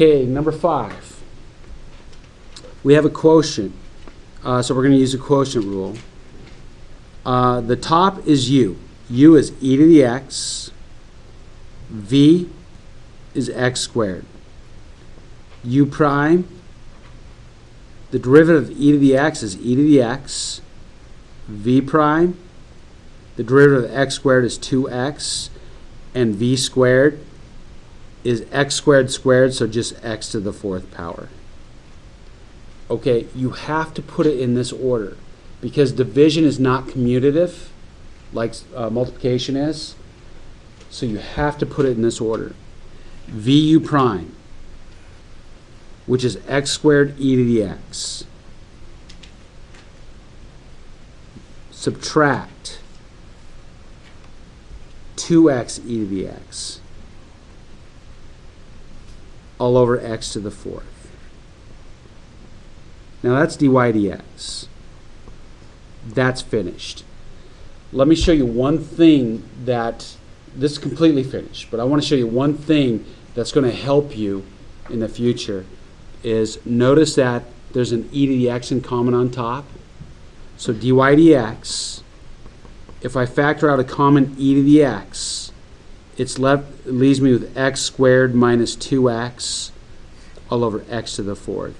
Okay, number 5. We have a quotient. So we're going to use a quotient rule. The top is u. U is e to the x. V is x squared. U prime, the derivative of e to the x is e to the x. V prime, the derivative of x squared is 2x. And v squared is x squared squared, so just x to the 4th power. Okay, you have to put it in this order because division is not commutative like multiplication is. So you have to put it in this order. VU prime, which is x squared e to the x. Subtract 2x e to the x all over x to the 4th. Now that's dy dx. That's finished. Let me show you one thing that, this is completely finished, but I want to show you one thing that's going to help you in the future is notice that there's an e to the x in common on top. So dy dx, if I factor out a common e to the x, it leaves me with x squared minus 2x all over x to the 4th.